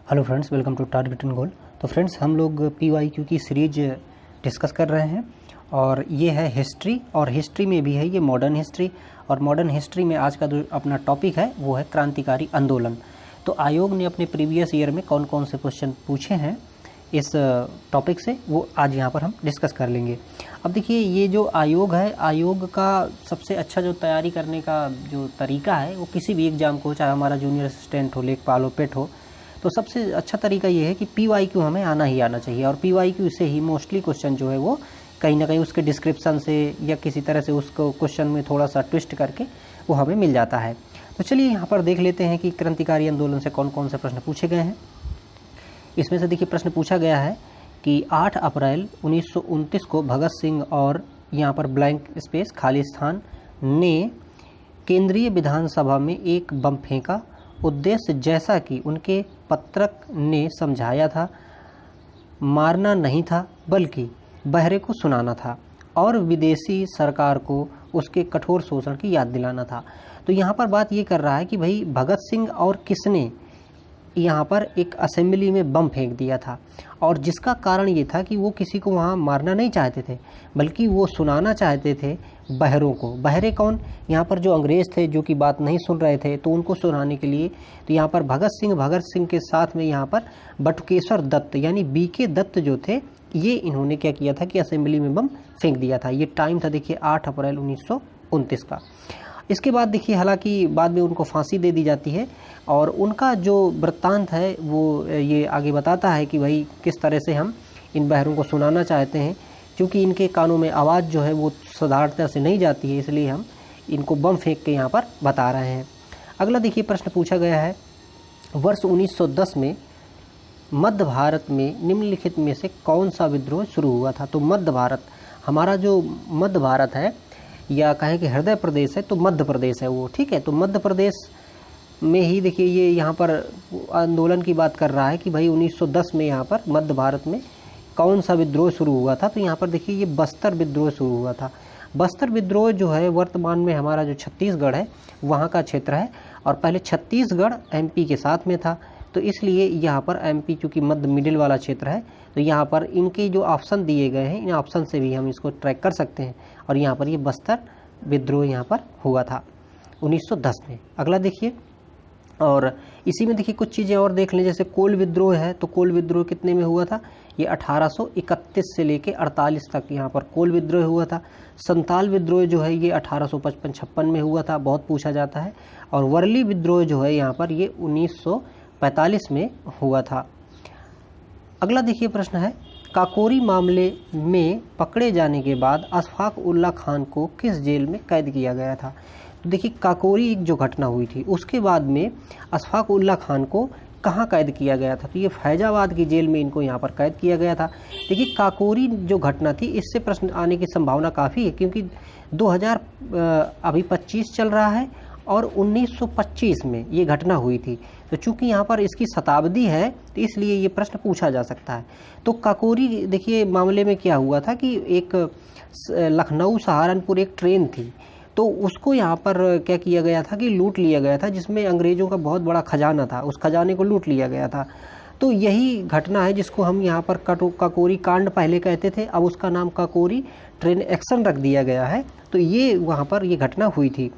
Hello friends, welcome to target and goal. तो friends, हम लोग PYQ की सीरीज डिस्कस कर रहे हैं और ये है हिस्ट्री, और हिस्ट्री में भी है ये मॉडर्न हिस्ट्री। और मॉडर्न हिस्ट्री में आज का जो अपना टॉपिक है वो है क्रांतिकारी आंदोलन। तो आयोग ने अपने प्रीवियस ईयर में कौन कौन से क्वेश्चन पूछे हैं इस टॉपिक से, वो आज यहाँ पर हम डिस्कस कर लेंगे। अब देखिए, ये जो आयोग है, आयोग का सबसे अच्छा जो तैयारी करने का जो तरीका है वो किसी भी एग्ज़ाम को, चाहे हमारा जूनियर असिस्टेंट हो, लेखपाल हो, पेट हो, तो सबसे अच्छा तरीका ये है कि PYQ हमें आना ही आना चाहिए। और PYQ से ही मोस्टली क्वेश्चन जो है वो कहीं ना कहीं उसके डिस्क्रिप्शन से या किसी तरह से उसको क्वेश्चन में थोड़ा सा ट्विस्ट करके वो हमें मिल जाता है। तो चलिए यहाँ पर देख लेते हैं कि क्रांतिकारी आंदोलन से कौन कौन से प्रश्न पूछे गए हैं। इसमें से देखिए, प्रश्न पूछा गया है कि 8 अप्रैल 1929 को भगत सिंह और यहाँ पर ब्लैंक स्पेस खाली स्थान ने केंद्रीय विधानसभा में एक बम फेंका। उद्देश्य, जैसा कि उनके पत्रक ने समझाया था, मारना नहीं था बल्कि बहरे को सुनाना था और विदेशी सरकार को उसके कठोर शोषण की याद दिलाना था। तो यहाँ पर बात ये कर रहा है कि भाई भगत सिंह और किसने यहाँ पर एक असेंबली में बम फेंक दिया था, और जिसका कारण ये था कि वो किसी को वहाँ मारना नहीं चाहते थे बल्कि वो सुनाना चाहते थे बहरों को। बहरे कौन? यहाँ पर जो अंग्रेज़ थे, जो कि बात नहीं सुन रहे थे, तो उनको सुनाने के लिए तो यहाँ पर भगत सिंह के साथ में यहाँ पर बटुकेश्वर दत्त यानी BK दत्त जो थे, ये इन्होंने क्या किया था कि असेंबली में बम फेंक दिया था। ये टाइम था देखिए 8 अप्रैल 1929 का। इसके बाद देखिए, हालांकि बाद में उनको फांसी दे दी जाती है, और उनका जो वृत्तांत है वो ये आगे बताता है कि भाई किस तरह से हम इन बहरों को सुनाना चाहते हैं, क्योंकि इनके कानों में आवाज़ जो है वो साधारणता से नहीं जाती है, इसलिए हम इनको बम फेंक के यहाँ पर बता रहे हैं। अगला देखिए, प्रश्न पूछा गया है, वर्ष 1910 में मध्य भारत में निम्नलिखित में से कौन सा विद्रोह शुरू हुआ था। तो मध्य भारत, हमारा जो मध्य भारत है या कहें कि हृदय प्रदेश है, तो मध्य प्रदेश है वो, ठीक है। तो मध्य प्रदेश में ही देखिए ये यहाँ पर आंदोलन की बात कर रहा है कि भाई 1910 में यहाँ पर मध्य भारत में कौन सा विद्रोह शुरू हुआ था। तो यहाँ पर देखिए ये बस्तर विद्रोह शुरू हुआ था। बस्तर विद्रोह जो है वर्तमान में हमारा जो छत्तीसगढ़ है वहाँ का क्षेत्र है, और पहले छत्तीसगढ़ MP के साथ में था, तो इसलिए यहाँ पर MP चूँकि मध्य मिडिल वाला क्षेत्र है, तो यहाँ पर इनके जो ऑप्शन दिए गए हैं, इन ऑप्शन से भी हम इसको ट्रैक कर सकते हैं। और यहाँ पर ये बस्तर विद्रोह यहाँ पर हुआ था 1910 में। अगला देखिए, और इसी में देखिए कुछ चीज़ें और देख लें, जैसे कोल विद्रोह है, तो कोल विद्रोह कितने में हुआ था? ये 1831 से लेके 48 तक यहाँ पर कोल विद्रोह हुआ था। संताल विद्रोह जो है ये 1855-56 में हुआ था, बहुत पूछा जाता है। और वर्ली विद्रोह जो है यहाँ पर ये 1945 में हुआ था। अगला देखिए प्रश्न है, काकोरी मामले में पकड़े जाने के बाद अशफाक उल्ला खान को किस जेल में कैद किया गया था। तो देखिए, काकोरी एक जो घटना हुई थी उसके बाद में अशफाक उल्ला खान को कहाँ कैद किया गया था? तो ये फैजाबाद की जेल में इनको यहाँ पर कैद किया गया था। देखिए, काकोरी जो घटना थी, इससे प्रश्न आने की संभावना काफ़ी है, क्योंकि 2025 चल रहा है और 1925 में ये घटना हुई थी। तो चूंकि यहाँ पर इसकी शताब्दी है, तो इसलिए ये प्रश्न पूछा जा सकता है। तो काकोरी देखिए मामले में क्या हुआ था कि एक लखनऊ सहारनपुर एक ट्रेन थी, तो उसको यहाँ पर क्या किया गया था कि लूट लिया गया था, जिसमें अंग्रेज़ों का बहुत बड़ा खजाना था, उस खजाने को लूट लिया गया था। तो यही घटना है जिसको हम यहाँ पर काकोरी कांड पहले कहते थे, अब उसका नाम काकोरी ट्रेन एक्शन रख दिया गया है। तो ये वहाँ पर ये घटना हुई थी।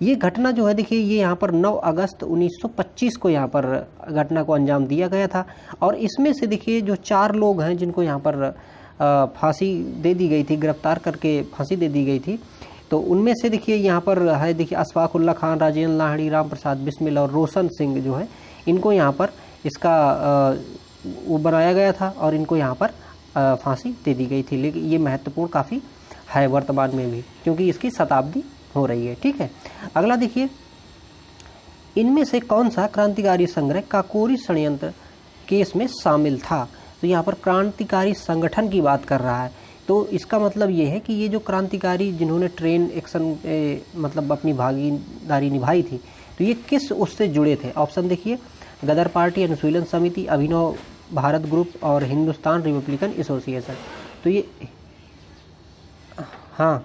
ये घटना जो है देखिए, ये यहाँ पर 9 अगस्त 1925 को यहाँ पर घटना को अंजाम दिया गया था। और इसमें से देखिए जो 4 लोग हैं जिनको यहाँ पर फांसी दे दी गई थी, गिरफ्तार करके फांसी दे दी गई थी, तो उनमें से देखिए यहाँ पर है देखिए अशफाक उल्ला खान, राजेंद्र लाहिड़ी, राम प्रसाद बिस्मिल और रोशन सिंह जो है, इनको यहाँ पर इसका वो बनाया गया था और इनको यहाँ पर फांसी दे दी गई थी। लेकिन ये महत्वपूर्ण काफ़ी है वर्तमान में भी, क्योंकि इसकी शताब्दी हो रही है, ठीक है। अगला देखिए, इनमें से कौन सा क्रांतिकारी संग्रह काकोरी षड्यंत्र केस में शामिल था। तो यहाँ पर क्रांतिकारी संगठन की बात कर रहा है, तो इसका मतलब ये है कि ये जो क्रांतिकारी जिन्होंने ट्रेन एक्शन मतलब अपनी भागीदारी निभाई थी, तो ये किस उससे जुड़े थे। ऑप्शन देखिए, गदर पार्टी, अनुशीलन समिति, अभिनव भारत ग्रुप और हिंदुस्तान रिपब्लिकन एसोसिएशन। तो ये हाँ,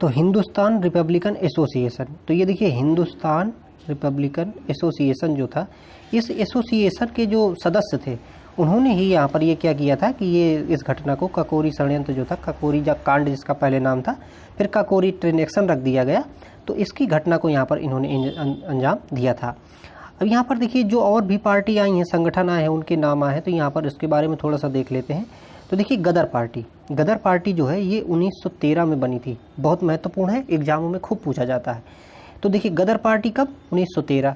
तो हिंदुस्तान रिपब्लिकन एसोसिएशन, तो ये देखिए हिंदुस्तान रिपब्लिकन एसोसिएशन जो था इस एसोसिएशन के जो सदस्य थे उन्होंने ही यहाँ पर ये क्या किया था कि ये इस घटना को काकोरी षड्यंत्र जो था, काकोरी कांड जिसका पहले नाम था, फिर काकोरी ट्रेन एक्शन रख दिया गया, तो इसकी घटना को यहाँ पर इन्होंने अंजाम दिया था। अब यहाँ पर देखिए जो और भी पार्टी आई हैं, संगठन आए हैं, उनके नाम आए हैं, तो यहाँ पर इसके बारे में थोड़ा सा देख लेते हैं। तो देखिए गदर पार्टी जो है ये 1913 में बनी थी, बहुत महत्वपूर्ण है, एग्जामों में खूब पूछा जाता है। तो देखिए गदर पार्टी कब, 1913।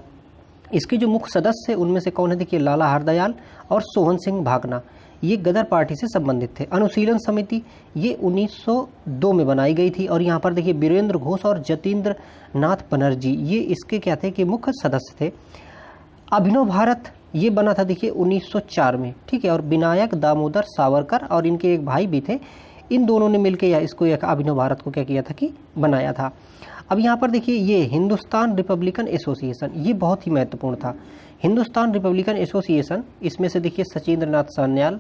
इसके जो मुख्य सदस्य उनमें से कौन है, देखिए लाला हरदयाल और सोहन सिंह भागना, ये गदर पार्टी से संबंधित थे। अनुशीलन समिति ये 1902 में बनाई गई थी, और यहाँ पर देखिए वीरेंद्र घोष और जतीन्द्र नाथ बनर्जी ये इसके क्या थे कि मुख्य सदस्य थे। अभिनव भारत ये बना था देखिए 1904 में, ठीक है, और विनायक दामोदर सावरकर और इनके एक भाई भी थे, इन दोनों ने मिलकर या इसको एक अभिनव भारत को क्या किया था कि बनाया था। अब यहाँ पर देखिए ये हिंदुस्तान रिपब्लिकन एसोसिएशन, ये बहुत ही महत्वपूर्ण था। हिंदुस्तान रिपब्लिकन एसोसिएशन, इसमें से देखिए सचिंद्र नाथ सान्याल,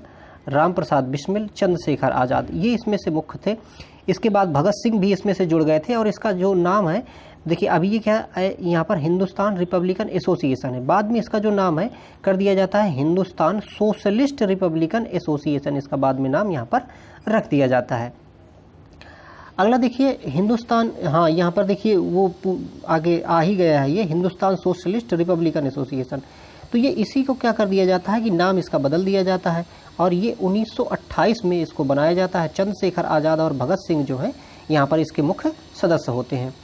राम प्रसाद बिस्मिल, चंद्रशेखर आज़ाद ये इसमें से मुख्य थे। इसके बाद भगत सिंह भी इसमें से जुड़ गए थे, और इसका जो नाम है देखिए अभी ये क्या है, यहाँ पर हिंदुस्तान रिपब्लिकन एसोसिएशन है, बाद में इसका जो नाम है कर दिया जाता है हिंदुस्तान सोशलिस्ट रिपब्लिकन एसोसिएशन, इसका बाद में नाम यहाँ पर रख दिया जाता है। अगला देखिए हिंदुस्तान, हाँ यहाँ पर देखिए वो आगे आ ही गया है, ये हिंदुस्तान सोशलिस्ट रिपब्लिकन एसोसिएशन, तो ये इसी को क्या कर दिया जाता है कि नाम इसका बदल दिया जाता है, और ये 1928 में इसको बनाया जाता है। चंद्रशेखर आज़ाद और भगत सिंह जो है यहाँ पर इसके मुख्य सदस्य होते हैं।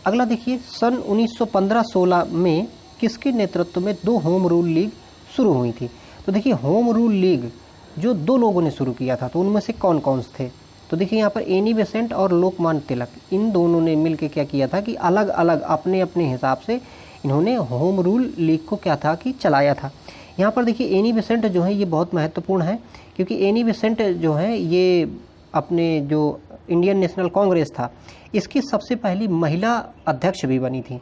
अगला देखिए सन 1915-16 में किसके नेतृत्व में 2 होम रूल लीग शुरू हुई थी। तो देखिए होम रूल लीग जो 2 लोगों ने शुरू किया था, तो उनमें से कौन कौन थे, तो देखिए यहाँ पर एनी बेसेंट और लोकमान्य तिलक, इन दोनों ने मिलकर क्या किया था कि अलग अलग अपने अपने हिसाब से इन्होंने होम रूल लीग को क्या था कि चलाया था। यहाँ पर देखिए एनी बेसेंट जो है ये बहुत महत्वपूर्ण है, क्योंकि एनी बेसेंट जो है ये अपने जो इंडियन नेशनल कांग्रेस था इसकी सबसे पहली महिला अध्यक्ष भी बनी थी।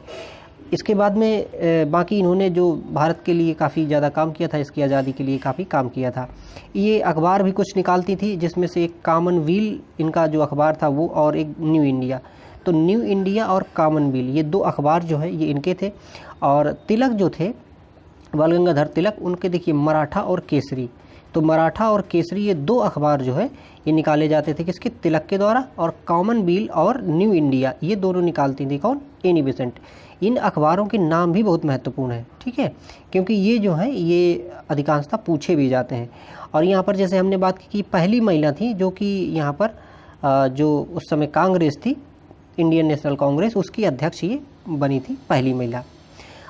इसके बाद में बाकी इन्होंने जो भारत के लिए काफ़ी ज़्यादा काम किया था, इसकी आज़ादी के लिए काफ़ी काम किया था। ये अखबार भी कुछ निकालती थी, जिसमें से एक कॉमनवेल्थ इनका जो अखबार था वो, और एक न्यू इंडिया। तो न्यू इंडिया और कॉमनवेल्थ ये 2 अखबार जो है ये इनके थे। और तिलक जो थे बाल गंगाधर तिलक, उनके देखिए मराठा और केसरी, तो मराठा और केसरी ये 2 अखबार जो है ये निकाले जाते थे किसके, तिलक के द्वारा। और कॉमनवेल्थ और न्यू इंडिया ये दोनों निकालती थी कौन, एनी बेसेंट। इन अखबारों के नाम भी बहुत महत्वपूर्ण है, ठीक है, क्योंकि ये जो है ये अधिकांशतः पूछे भी जाते हैं। और यहाँ पर जैसे हमने बात की कि पहली महिला थी जो कि यहाँ पर जो उस समय कांग्रेस थी, इंडियन नेशनल कांग्रेस, उसकी अध्यक्ष ये बनी थी पहली महिला।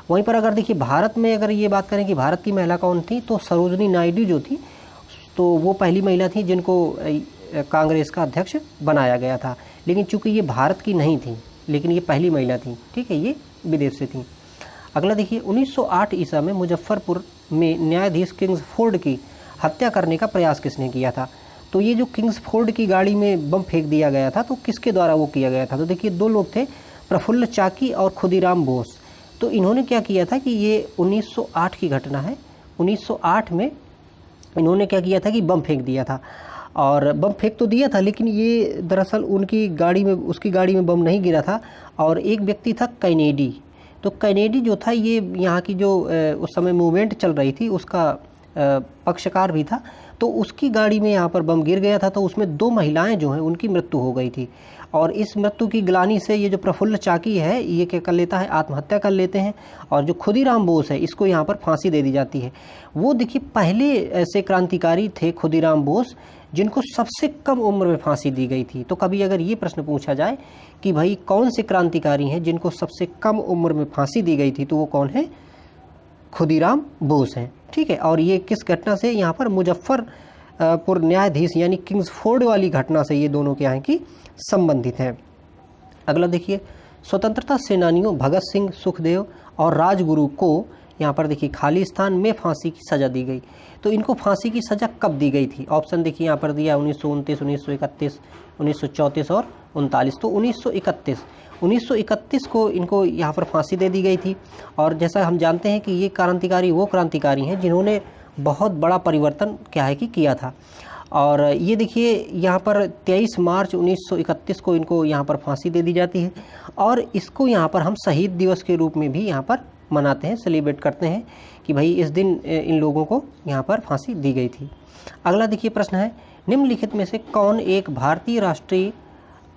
वहीं पर अगर देखिए भारत में अगर ये बात करें कि भारत की महिला कौन थी, तो सरोजनी नायडू जो थी, तो वो पहली महिला थी जिनको कांग्रेस का अध्यक्ष बनाया गया था। लेकिन चूंकि ये भारत की नहीं थी, लेकिन ये पहली महिला थी, ठीक है, ये विदेश से थी। अगला देखिए 1908 ईसा में मुजफ्फरपुर में न्यायाधीश किंग्सफोर्ड की हत्या करने का प्रयास किसने किया था। तो ये जो किंग्सफोर्ड की गाड़ी में बम फेंक दिया गया था, तो किसके द्वारा वो किया गया था, तो देखिए 2 लोग थे, प्रफुल्ल चाकी और खुदीराम बोस। तो इन्होंने क्या किया था कि ये 1908 की घटना है, 1908 में इन्होंने क्या किया था कि बम फेंक दिया था। और बम फेंक तो दिया था, लेकिन ये दरअसल उनकी गाड़ी में, उसकी गाड़ी में बम नहीं गिरा था, और एक व्यक्ति था कैनेडी। तो कैनेडी जो था ये यहाँ की जो उस समय मूवमेंट चल रही थी उसका पक्षकार भी था, तो उसकी गाड़ी में यहाँ पर बम गिर गया था, तो उसमें 2 महिलाएं जो हैं उनकी मृत्यु हो गई थी। और इस मृत्यु की ग्लानि से ये जो प्रफुल्ल चाकी है ये क्या कर लेता है, आत्महत्या कर लेते हैं। और जो खुदीराम बोस है इसको यहाँ पर फांसी दे दी जाती है। वो देखिए पहले ऐसे क्रांतिकारी थे खुदीराम बोस जिनको सबसे कम उम्र में फांसी दी गई थी। तो कभी अगर ये प्रश्न पूछा जाए कि भाई कौन से क्रांतिकारी हैं जिनको सबसे कम उम्र में फांसी दी गई थी, तो वो कौन है, खुदीराम बोस हैं, ठीक है। और ये किस घटना से, यहाँ पर मुजफ्फरपुर न्यायाधीश यानी किंग्सफोर्ड वाली घटना से ये दोनों क्या हैं कि संबंधित हैं। अगला देखिए स्वतंत्रता सेनानियों भगत सिंह, सुखदेव और राजगुरु को यहाँ पर देखिए खालिस्तान में फांसी की सज़ा दी गई। तो इनको फांसी की सज़ा कब दी गई थी, ऑप्शन देखिए यहाँ पर दिया 1929, 1931, 1934 और 1939। तो 1931 को इनको यहाँ पर फांसी दे दी गई थी। और जैसा हम जानते हैं कि ये क्रांतिकारी वो क्रांतिकारी हैं जिन्होंने बहुत बड़ा परिवर्तन क्या है कि किया था। और ये देखिए यहाँ पर 23 मार्च 1931 को इनको यहाँ पर फांसी दे दी जाती है, और इसको यहाँ पर हम शहीद दिवस के रूप में भी यहाँ पर मनाते हैं, सेलिब्रेट करते हैं कि भाई इस दिन इन लोगों को यहाँ पर फांसी दी गई थी। अगला देखिए प्रश्न है, निम्नलिखित में से कौन एक भारतीय राष्ट्रीय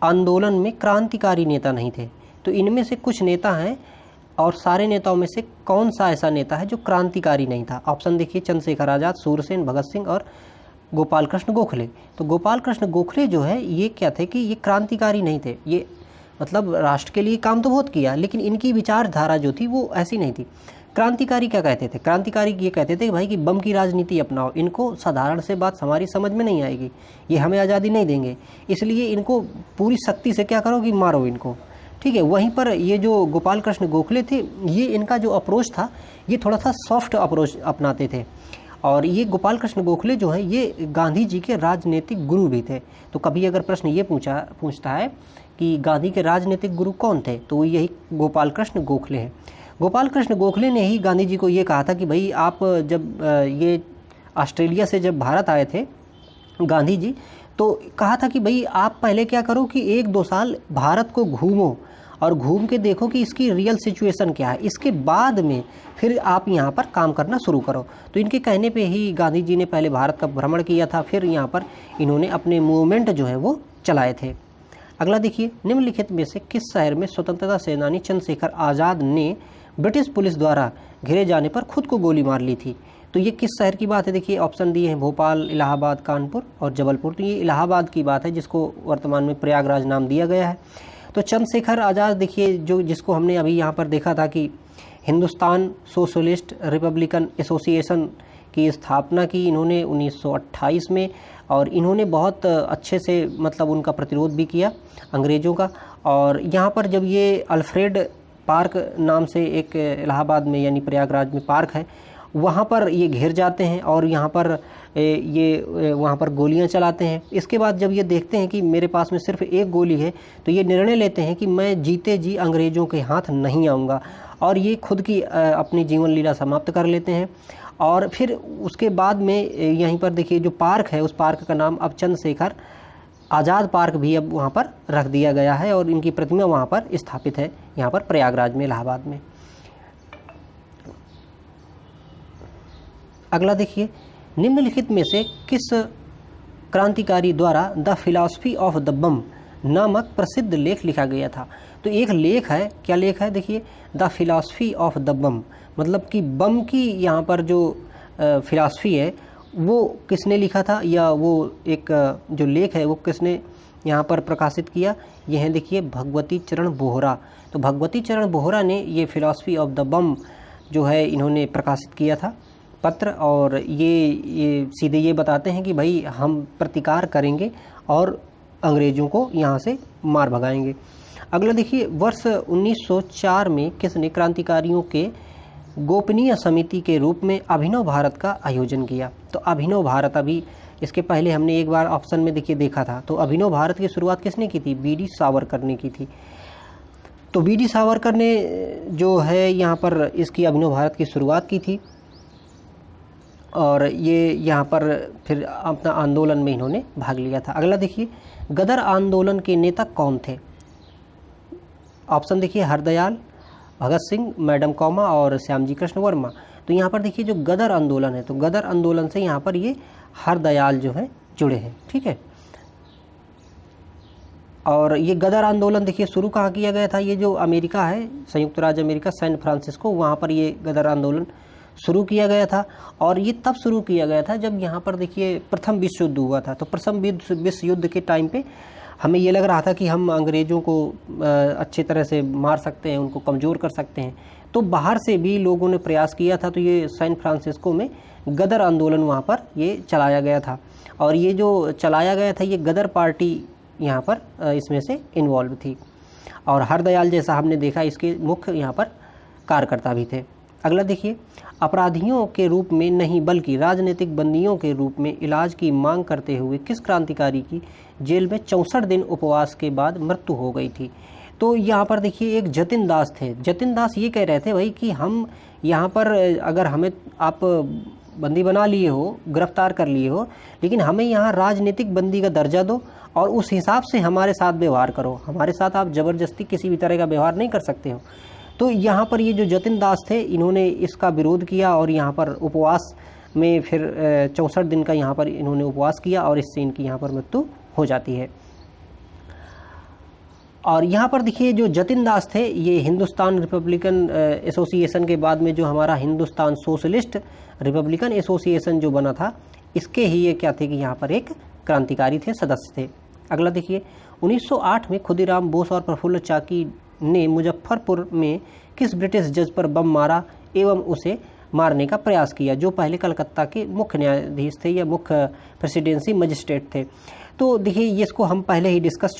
आंदोलन में क्रांतिकारी नेता नहीं थे? तो इनमें से कुछ नेता हैं और सारे नेताओं में से कौन सा ऐसा नेता है जो क्रांतिकारी नहीं था? ऑप्शन देखिए, चंद्रशेखर आज़ाद, सूरसेन, भगत सिंह और गोपाल कृष्ण गोखले। तो गोपाल कृष्ण गोखले जो है ये क्या थे कि ये क्रांतिकारी नहीं थे, ये मतलब राष्ट्र के लिए काम तो बहुत किया, लेकिन इनकी विचारधारा जो थी वो ऐसी नहीं थी। क्रांतिकारी क्या कहते थे? क्रांतिकारी ये कहते थे कि भाई कि बम की राजनीति अपनाओ, इनको साधारण से बात हमारी समझ में नहीं आएगी, ये हमें आज़ादी नहीं देंगे, इसलिए इनको पूरी शक्ति से क्या करो कि मारो इनको, ठीक है। वहीं पर ये जो गोपाल कृष्ण गोखले थे, ये इनका जो अप्रोच था ये थोड़ा सा सॉफ्ट अप्रोच अपनाते थे। और ये गोपाल कृष्ण गोखले जो है ये गांधी जी के राजनीतिक गुरु भी थे। तो कभी अगर प्रश्न ये पूछता है कि गांधी के राजनीतिक गुरु कौन थे, तो यही गोपाल कृष्ण गोखले हैं। गोपाल कृष्ण गोखले ने ही गांधी जी को ये कहा था कि भाई आप जब ये ऑस्ट्रेलिया से जब भारत आए थे गांधी जी, तो कहा था कि भाई आप पहले क्या करो कि 1-2 साल भारत को घूमो और घूम के देखो कि इसकी रियल सिचुएशन क्या है, इसके बाद में फिर आप यहाँ पर काम करना शुरू करो। तो इनके कहने पे ही गांधी जी ने पहले भारत का भ्रमण किया था, फिर यहाँ पर इन्होंने अपने मूवमेंट जो है वो चलाए थे। अगला देखिए, निम्नलिखित में से किस शहर में स्वतंत्रता सेनानी चंद्रशेखर आज़ाद ने ब्रिटिश पुलिस द्वारा घेरे जाने पर खुद को गोली मार ली थी? तो ये किस शहर की बात है? देखिए ऑप्शन दिए हैं, भोपाल, इलाहाबाद, कानपुर और जबलपुर। तो ये इलाहाबाद की बात है, जिसको वर्तमान में प्रयागराज नाम दिया गया है। तो चंद्रशेखर आज़ाद देखिए जिसको हमने अभी यहाँ पर देखा था कि हिंदुस्तान सोशलिस्ट रिपब्लिकन एसोसिएशन की स्थापना की इन्होंने 1928 में, और इन्होंने बहुत अच्छे से मतलब उनका प्रतिरोध भी किया अंग्रेज़ों का। और यहाँ पर जब ये अल्फ्रेड पार्क नाम से एक इलाहाबाद में यानी प्रयागराज में पार्क है, वहाँ पर ये घिर जाते हैं और यहाँ पर ये वहाँ पर गोलियाँ चलाते हैं। इसके बाद जब ये देखते हैं कि मेरे पास में सिर्फ एक गोली है, तो ये निर्णय लेते हैं कि मैं जीते जी अंग्रेज़ों के हाथ नहीं आऊँगा, और ये खुद की अपनी जीवन लीला समाप्त कर लेते हैं। और फिर उसके बाद में यहीं पर देखिए जो पार्क है, उस पार्क का नाम अब चंद्रशेखर आज़ाद पार्क भी अब वहाँ पर रख दिया गया है, और इनकी प्रतिमा वहाँ पर स्थापित है, यहाँ पर प्रयागराज में, इलाहाबाद में। अगला देखिए, निम्नलिखित में से किस क्रांतिकारी द्वारा द फिलॉसफी ऑफ द बम नामक प्रसिद्ध लेख लिखा गया था? तो एक लेख है, क्या लेख है? देखिए, द फिलॉसफी ऑफ द बम, मतलब कि बम की यहाँ पर जो फिलॉसफी है वो किसने लिखा था, या वो एक जो लेख है वो किसने यहाँ पर प्रकाशित किया? ये है देखिए भगवती चरण बोहरा। तो भगवती चरण बोहरा ने ये फिलॉसफी ऑफ द बम जो है इन्होंने प्रकाशित किया था पत्र, और ये सीधे ये बताते हैं कि भाई हम प्रतिकार करेंगे और अंग्रेज़ों को यहाँ से मार भगाएंगे। अगला देखिए, वर्ष 1904 में किसने क्रांतिकारियों के गोपनीय समिति के रूप में अभिनव भारत का आयोजन किया? तो अभिनव भारत, अभी इसके पहले हमने एक बार ऑप्शन में देखिए देखा था, तो अभिनव भारत की शुरुआत किसने की थी? बी.डी. सावरकर ने की थी। तो बी.डी. सावरकर ने जो है यहाँ पर इसकी अभिनव भारत की शुरुआत की थी, और ये यहाँ पर फिर अपना आंदोलन में इन्होंने भाग लिया था। अगला देखिए, गदर आंदोलन के नेता कौन थे? ऑप्शन देखिए, हरदयाल, भगत सिंह, मैडम कौमा और श्यामजी कृष्ण वर्मा। तो यहाँ पर देखिए जो गदर आंदोलन है, तो गदर आंदोलन से यहाँ पर ये हरदयाल जो है जुड़े हैं, ठीक है। और ये गदर आंदोलन देखिए शुरू कहाँ किया गया था? ये जो अमेरिका है, संयुक्त राज्य अमेरिका, सैन फ्रांसिस्को, वहाँ पर ये गदर आंदोलन शुरू किया गया था। और ये तब शुरू किया गया था जब यहाँ पर देखिए प्रथम विश्व युद्ध हुआ था। तो प्रथम विश्व युद्ध के टाइम पे हमें ये लग रहा था कि हम अंग्रेज़ों को अच्छे तरह से मार सकते हैं, उनको कमज़ोर कर सकते हैं। तो बाहर से भी लोगों ने प्रयास किया था। तो ये सैन फ्रांसिस्को में गदर आंदोलन वहाँ पर ये चलाया गया था, और ये जो चलाया गया था ये गदर पार्टी यहाँ पर इसमें से इन्वॉल्व थी, और हरदयाल जैसा हमने देखा इसके मुख्य यहाँ पर कार्यकर्ता भी थे। अगला देखिए, अपराधियों के रूप में नहीं बल्कि राजनीतिक बंदियों के रूप में इलाज की मांग करते हुए किस क्रांतिकारी की जेल में 64 दिन उपवास के बाद मृत्यु हो गई थी? तो यहाँ पर देखिए एक जतिन दास थे। जतिन दास ये कह रहे थे भाई कि हम यहाँ पर अगर हमें आप बंदी बना लिए हो, गिरफ्तार कर लिए हो, लेकिन हमें यहाँ राजनीतिक बंदी का दर्जा दो और उस हिसाब से हमारे साथ व्यवहार करो, हमारे साथ आप ज़बरदस्ती किसी भी तरह का व्यवहार नहीं कर सकते हो। तो यहाँ पर ये जो जतिन दास थे इन्होंने इसका विरोध किया और यहाँ पर उपवास में फिर 64 दिन का यहाँ पर इन्होंने उपवास किया और इससे इनकी यहाँ पर मृत्यु हो जाती है। और यहाँ पर देखिए जो जतिन दास थे ये हिंदुस्तान रिपब्लिकन एसोसिएशन के बाद में जो हमारा हिंदुस्तान सोशलिस्ट रिपब्लिकन एसोसिएशन जो बना था इसके ही ये क्या थे कि यहाँ पर एक क्रांतिकारी थे, सदस्य थे। अगला देखिए 1908 में खुदीराम बोस और प्रफुल्ल चाकी ने मुजफ्फरपुर में किस ब्रिटिश जज पर बम मारा एवं उसे मारने का प्रयास किया, जो पहले कलकत्ता के मुख्य न्यायाधीश थे या मुख्य प्रेसिडेंसी मजिस्ट्रेट थे। तो देखिए ये इसको हम पहले ही डिस्कस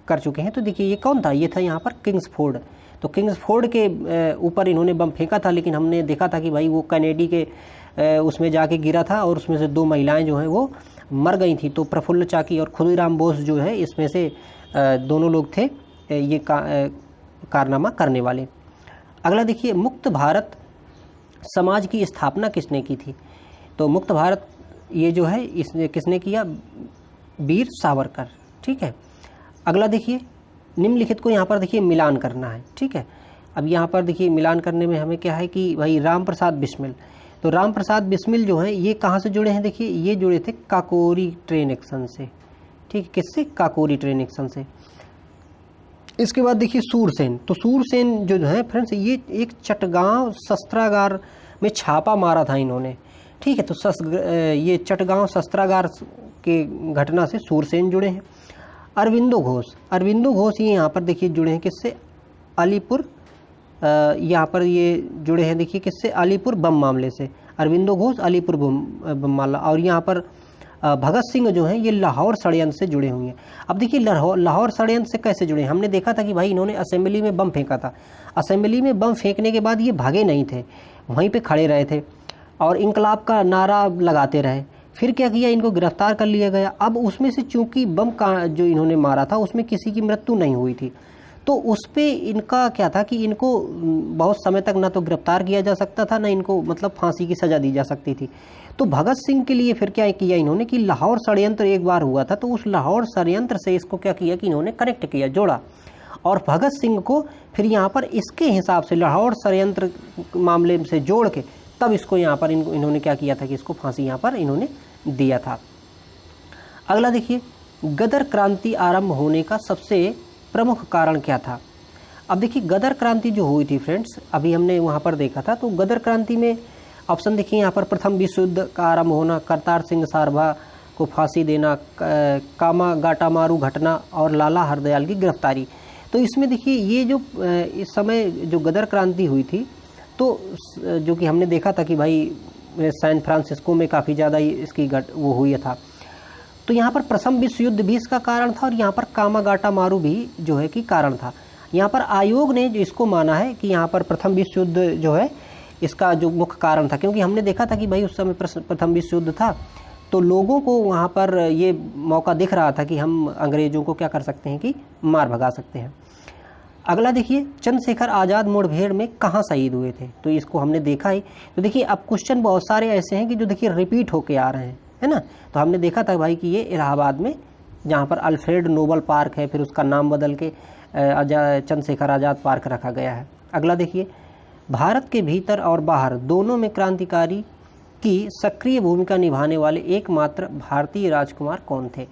कर चुके हैं। तो देखिए ये कौन था, ये था यहाँ पर किंग्सफोर्ड। तो किंग्सफोर्ड के ऊपर इन्होंने बम फेंका था, लेकिन हमने देखा था कि भाई वो कैनेडी के उसमें जाके गिरा था और उसमें से 2 महिलाएं जो हैं वो मर गई थी। तो प्रफुल्ल चाकी और खुदीराम बोस जो है इसमें से दोनों लोग थे ये कारनामा करने वाले। अगला देखिए मुक्त भारत समाज की स्थापना किसने की थी। तो मुक्त भारत ये जो है इसने किसने किया, वीर सावरकर। ठीक है। अगला देखिए निम्नलिखित को यहाँ पर देखिए मिलान करना है। ठीक है। अब यहाँ पर देखिए मिलान करने में हमें क्या है कि भाई राम प्रसाद बिस्मिल। तो राम प्रसाद बिस्मिल जो है ये कहाँ से जुड़े हैं, देखिए ये जुड़े थे काकोरी ट्रेन एक्शन से। ठीक है, किससे, काकोरी ट्रेन एक्शन से। इसके बाद देखिए सूरसेन। तो सूरसेन जो है फ्रेंड्स ये एक चटगांव शस्त्रागार में छापा मारा था इन्होंने। ठीक है। तो ये चटगांव शस्त्रागार के घटना से सूरसेन जुड़े हैं। अरविंदो घोष ये यहाँ पर देखिए जुड़े हैं किससे, अलीपुर, यहाँ पर ये जुड़े हैं देखिए किससे, अलीपुर बम मामले से। अरविंदो घोष अलीपुर बम मामला। और यहाँ पर भगत सिंह जो हैं ये लाहौर षड्यंत्र से जुड़े हुए हैं। अब देखिए लाहौर षड्यंत्र से कैसे जुड़े, हमने देखा था कि भाई इन्होंने असेंबली में बम फेंका था। असेंबली में बम फेंकने के बाद ये भागे नहीं थे, वहीं पे खड़े रहे थे और इंकलाब का नारा लगाते रहे। फिर क्या किया, इनको गिरफ्तार कर लिया गया। अब उसमें से चूंकि बम का जो इन्होंने मारा था उसमें किसी की मृत्यु नहीं हुई थी, तो उस पर इनका क्या था कि इनको बहुत समय तक ना तो गिरफ्तार किया जा सकता था, ना इनको मतलब फांसी की सज़ा दी जा सकती थी। तो भगत सिंह के लिए फिर क्या किया इन्होंने कि लाहौर षड्यंत्र एक बार हुआ था, तो उस लाहौर षड्यंत्र से इसको क्या किया कि इन्होंने कनेक्ट किया, जोड़ा। और भगत सिंह को फिर यहाँ पर इसके हिसाब से लाहौर षड्यंत्र मामले से जोड़ के तब इसको यहाँ पर इन्होंने क्या किया था कि इसको फांसी यहाँ पर इन्होंने दिया था। अगला देखिए गदर क्रांति आरंभ होने का सबसे प्रमुख कारण क्या था। अब देखिए गदर क्रांति जो हुई थी फ्रेंड्स, अभी हमने वहाँ पर देखा था। तो गदर क्रांति में ऑप्शन देखिए यहाँ पर प्रथम विश्व युद्ध का आरंभ होना, करतार सिंह सारभा को फांसी देना, कामा गाटामारू घटना और लाला हरदयाल की गिरफ्तारी। तो इसमें देखिए ये जो इस समय जो गदर क्रांति हुई थी, तो जो कि हमने देखा था कि भाई सैन फ्रांसिस्को में काफ़ी ज़्यादा इसकी वो हुई था। तो यहाँ पर प्रथम विश्व युद्ध भी इसका कारण था और यहाँ पर कामागाटा मारू भी जो है कि कारण था। यहाँ पर आयोग ने जो इसको माना है कि यहाँ पर प्रथम विश्व युद्ध जो है इसका जो मुख्य कारण था, क्योंकि हमने देखा था कि भाई उस समय प्रथम विश्व युद्ध था, तो लोगों को वहाँ पर ये मौका दिख रहा था कि हम अंग्रेज़ों को क्या कर सकते हैं कि मार भगा सकते हैं। अगला देखिए चंद्रशेखर आज़ाद मुठभेड़ में कहाँ शहीद हुए थे, तो इसको हमने देखा ही। तो देखिए अब क्वेश्चन बहुत सारे ऐसे हैं कि जो देखिए रिपीट होके आ रहे हैं, है ना। तो हमने देखा था भाई कि ये इलाहाबाद में जहाँ पर अल्फ्रेड नोबल पार्क है, फिर उसका नाम बदल के चंद्रशेखर आज़ाद पार्क रखा गया है। अगला देखिए भारत के भीतर और बाहर दोनों में क्रांतिकारी की सक्रिय भूमिका निभाने वाले एकमात्र भारतीय राजकुमार कौन थे।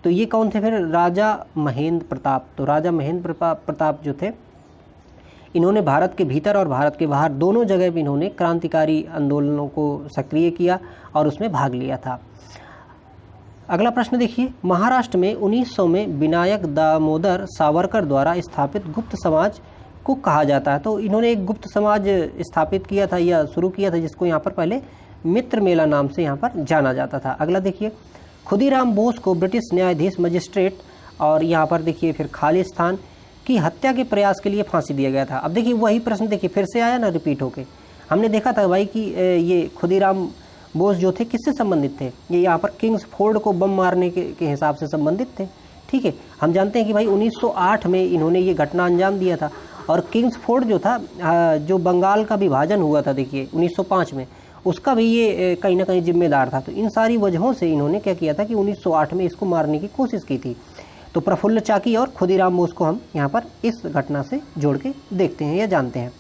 तो ये कौन थे फिर, राजा महेंद्र प्रताप। तो राजा महेंद्र प्रताप जो थे इन्होंने भारत के भीतर और भारत के बाहर दोनों जगह भी इन्होंने क्रांतिकारी आंदोलनों को सक्रिय किया और उसमें भाग लिया था। अगला प्रश्न देखिए महाराष्ट्र में 1900 में विनायक दामोदर सावरकर द्वारा स्थापित गुप्त समाज को कहा जाता है। तो इन्होंने एक गुप्त समाज स्थापित किया था या शुरू किया था, जिसको यहाँ पर पहले मित्र मेला नाम से यहाँ पर जाना जाता था। अगला देखिए खुदीराम बोस को ब्रिटिश न्यायाधीश मजिस्ट्रेट और यहाँ पर देखिए फिर खालिस्तान की हत्या के प्रयास के लिए फांसी दिया गया था। अब देखिए वही प्रश्न देखिए फिर से आया ना, रिपीट होके। हमने देखा था भाई कि ये खुदीराम बोस जो थे किससे संबंधित थे, ये यहाँ पर किंग्सफोर्ड को बम मारने के हिसाब से संबंधित थे। ठीक है, हम जानते हैं कि भाई 1908 में इन्होंने ये घटना अंजाम दिया था और किंग्सफोर्ड जो था जो बंगाल का विभाजन हुआ था देखिए 1905 में, उसका भी ये कहीं ना कहीं जिम्मेदार था। तो इन सारी वजहों से इन्होंने क्या किया था कि 1908 में इसको मारने की कोशिश की थी। तो प्रफुल्ल चाकी और खुदीराम बोस को हम यहाँ पर इस घटना से जोड़ के देखते हैं या जानते हैं।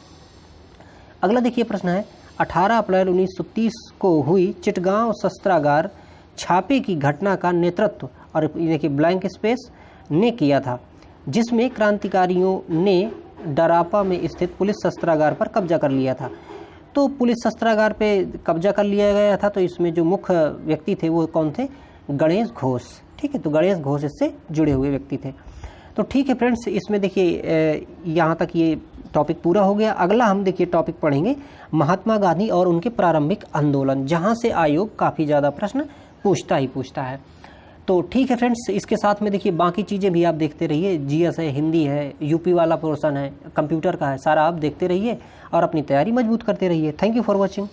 अगला देखिए प्रश्न है, 18 अप्रैल 1930 को हुई चिटगांव शस्त्रागार छापे की घटना का नेतृत्व, और देखिए ब्लैंक स्पेस, ने किया था, जिसमें क्रांतिकारियों ने डरापा में स्थित पुलिस शस्त्रागार पर कब्जा कर लिया था। तो पुलिस शस्त्रागार पे कब्जा कर लिया गया था, तो इसमें जो मुख्य व्यक्ति थे वो कौन थे? गणेश घोष। ठीक है, तो गणेश घोष इससे जुड़े हुए व्यक्ति थे। तो ठीक है फ्रेंड्स, इसमें देखिए यहाँ तक ये टॉपिक पूरा हो गया। अगला हम देखिए टॉपिक पढ़ेंगे महात्मा गांधी और उनके प्रारंभिक आंदोलन, जहाँ से आयोग काफ़ी ज़्यादा प्रश्न पूछता है। तो ठीक है फ्रेंड्स, इसके साथ में देखिए बाकी चीज़ें भी आप देखते रहिए, जीएस है, हिंदी है, यूपी वाला पोर्शन है, कंप्यूटर का है, सारा आप देखते रहिए और अपनी तैयारी मजबूत करते रहिए। Thank you for watching.